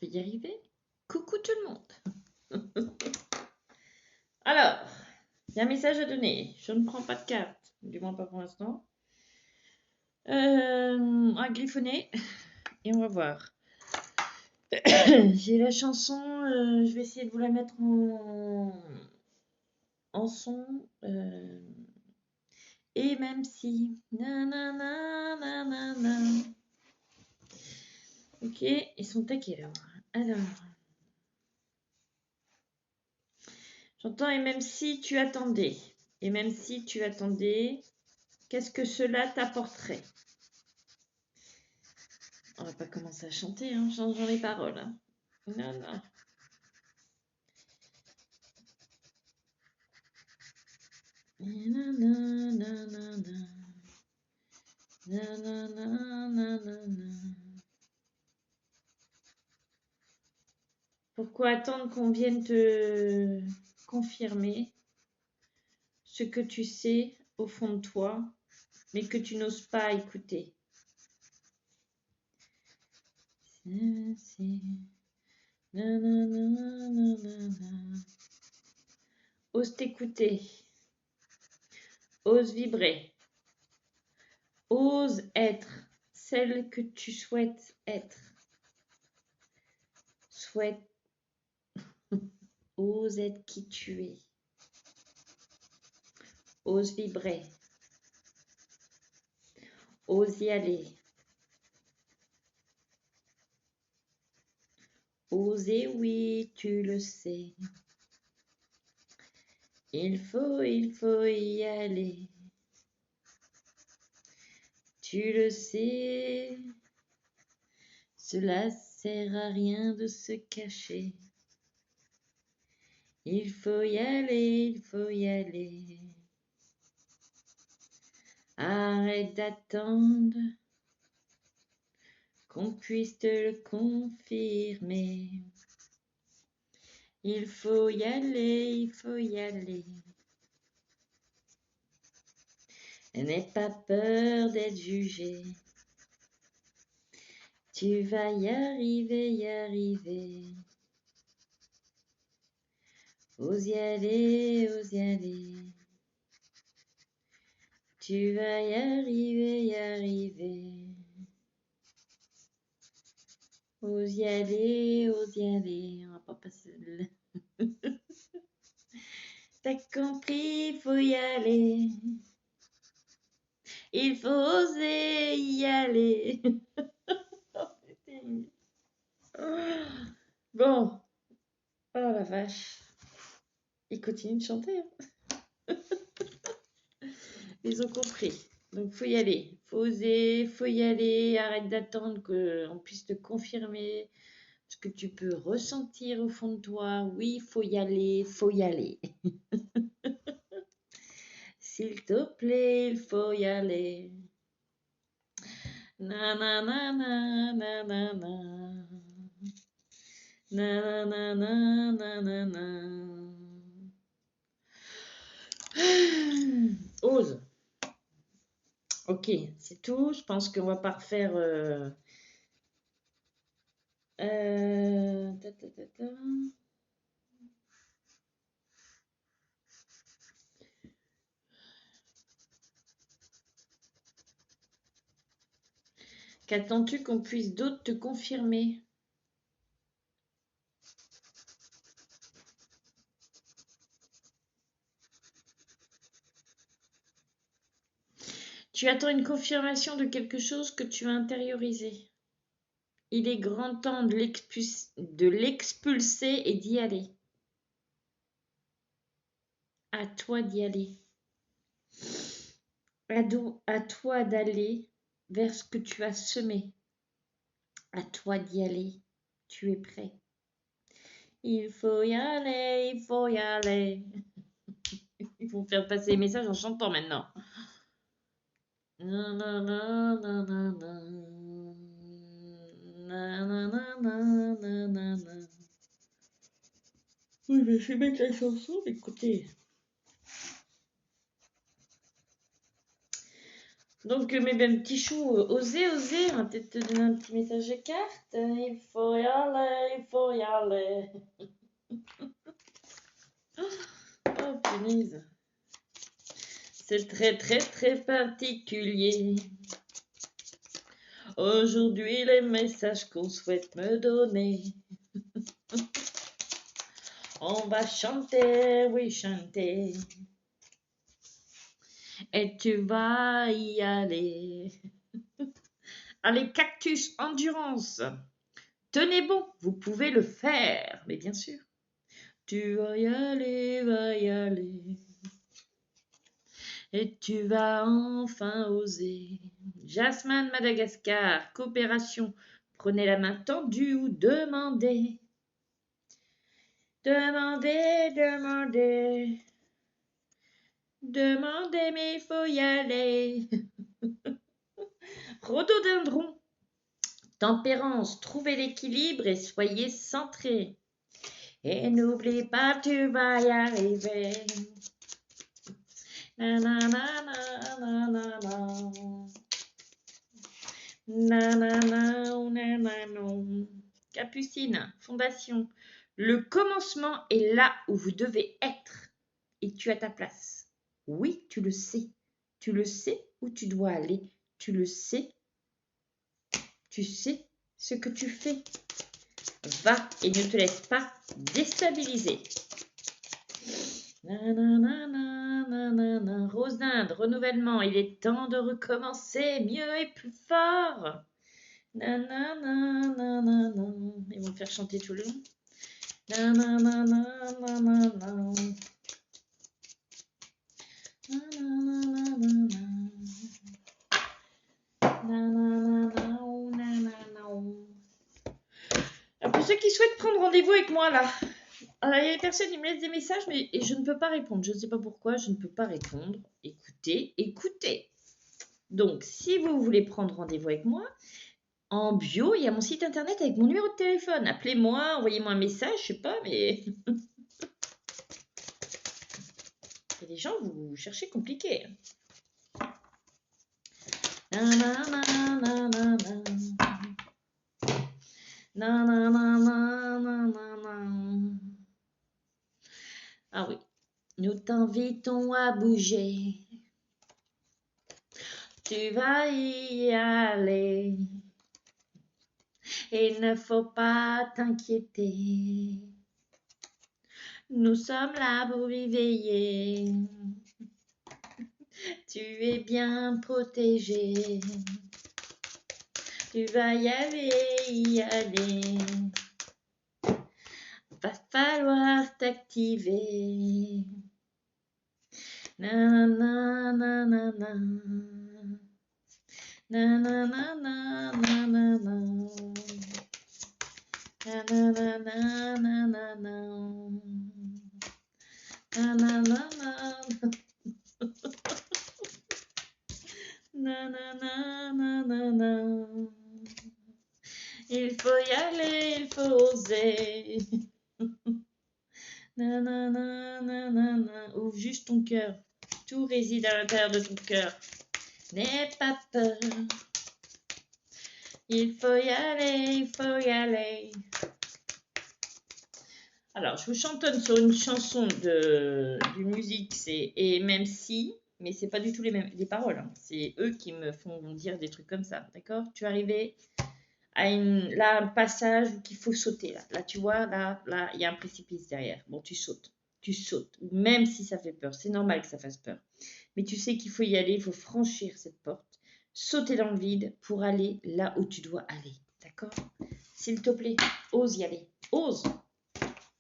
vais y arriver. Coucou tout le monde. Alors, il y a un message à donner. Je ne prends pas de carte, du moins pas pour l'instant. À griffonner et on va voir. J'ai la chanson, je vais essayer de vous la mettre en son. Et même si. Ok, ils sont à quelle heure? Alors. J'entends et même si tu attendais. Et même si tu attendais, qu'est-ce que cela t'apporterait? On va pas commencer à chanter, hein, changeons les paroles. Hein. Non, non. Pourquoi attendre qu'on vienne te confirmer ce que tu sais au fond de toi, mais que tu n'oses pas écouter? Ose t'écouter. Ose vibrer. Ose être celle que tu souhaites être. Ose être qui tu es. Ose vibrer. Ose y aller. Oser, oui, tu le sais. Il faut y aller. Tu le sais. Cela sert à rien de se cacher. Il faut y aller, il faut y aller. Arrête d'attendre qu'on puisse te le confirmer. Il faut y aller, il faut y aller. N'aie pas peur d'être jugé. Tu vas y arriver, y arriver. Ose y aller, ose y aller. Tu vas y arriver, y arriver. Ose y aller, ose y aller. On va pas passer le... T'as compris, faut y aller. Il faut oser y aller. Bon. Oh la vache. Il continue de chanter. Hein. Ils ont compris. Donc, faut y aller. Faut oser, faut y aller. Arrête d'attendre qu'on puisse te confirmer ce que tu peux ressentir au fond de toi. Oui, faut y aller, faut y aller. S'il te plaît, il faut y aller. Na na na na na na na. Na na na na na na. Ose. Ok, c'est tout. Je pense qu'on va pas refaire. Ta, ta, ta, ta. Qu'attends-tu qu'on puisse d'autres te confirmer? Tu attends une confirmation de quelque chose que tu as intériorisé. Il est grand temps de l'expulser et d'y aller. À toi d'y aller. À toi d'aller vers ce que tu as semé. À toi d'y aller. Tu es prêt. Il faut y aller, il faut y aller. Il faut faire passer les messages en chantant maintenant. Na, na, na, na, na, na. Na, na, na, na, na, na, na. Oui, mais je vais mettre la chanson, écoutez. Donc, mes petits choux, osez, on va peut-être te donner un petit message de carte. Il faut y aller, il aller. Oh, punaise. C'est très, très, très particulier. Aujourd'hui, les messages qu'on souhaite me donner. On va chanter, oui, chanter. Et tu vas y aller. Allez, Cactus Endurance. Tenez bon, vous pouvez le faire. Mais bien sûr. Tu vas y aller, va y aller. Et tu vas enfin oser. Jasmine Madagascar, coopération. Prenez la main tendue ou demandez. Demandez, demandez. Demandez, mais il faut y aller. Rhododendron. Tempérance, trouvez l'équilibre et soyez centrés. Et n'oublie pas, tu vas y arriver. Na, na, na, na, na, na, na. Na, na, na, na, na, na. Capucine, fondation. Le commencement est là où vous devez être. Et tu as ta place. Oui, tu le sais. Tu le sais où tu dois aller. Tu le sais. Tu sais ce que tu fais. Va et ne te laisse pas déstabiliser. Rose d'Inde, renouvellement, il est temps de recommencer mieux et plus fort. Ils vont me faire chanter tout le long. Pour ceux qui souhaitent prendre rendez-vous avec moi là, alors, il y a des personnes qui me laissent des messages, mais je ne peux pas répondre. Je ne sais pas pourquoi, je ne peux pas répondre. Écoutez, écoutez. Donc, si vous voulez prendre rendez-vous avec moi, en bio, il y a mon site internet avec mon numéro de téléphone. Appelez-moi, envoyez-moi un message, je sais pas, mais... Il y a des gens, vous cherchez compliqué. Ah oui, nous t'invitons à bouger. Tu vas y aller. Et il ne faut pas t'inquiéter. Nous sommes là pour y veiller. Tu es bien protégé. Tu vas y aller. Va falloir t'activer. Na na na na na. Na na na na na na na. Na na na na na na na. Na na na na. Na na na na na na. Il faut y aller, il faut oser. Na na na na na na. Ouvre juste ton cœur. Tout réside à l'intérieur de ton cœur. N'aie pas peur. Il faut y aller, il faut y aller. Alors, je vous chantonne sur une chanson d'une musique, c'est Et même si, mais c'est pas du tout les paroles. Hein. C'est eux qui me font dire des trucs comme ça, d'accord? Tu es arrivé à là, un passage qu'il faut sauter. Là, tu vois, là, il y a un précipice derrière. Bon, tu sautes. Tu sautes, même si ça fait peur. C'est normal que ça fasse peur. Mais tu sais qu'il faut y aller, il faut franchir cette porte, sauter dans le vide pour aller là où tu dois aller. D'accord? S'il te plaît, ose y aller. Ose.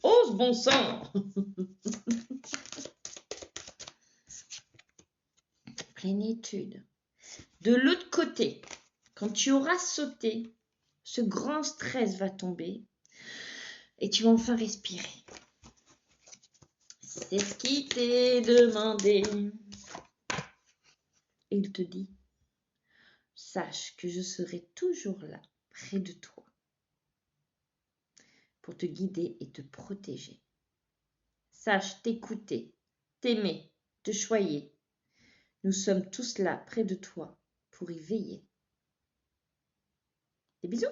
Ose, bon sang. Plénitude. De l'autre côté, quand tu auras sauté, ce grand stress va tomber et tu vas enfin respirer. C'est ce qui t'est demandé. Et il te dit, sache que je serai toujours là, près de toi, pour te guider et te protéger. Sache t'écouter, t'aimer, te choyer. Nous sommes tous là, près de toi, pour y veiller. Des bisous!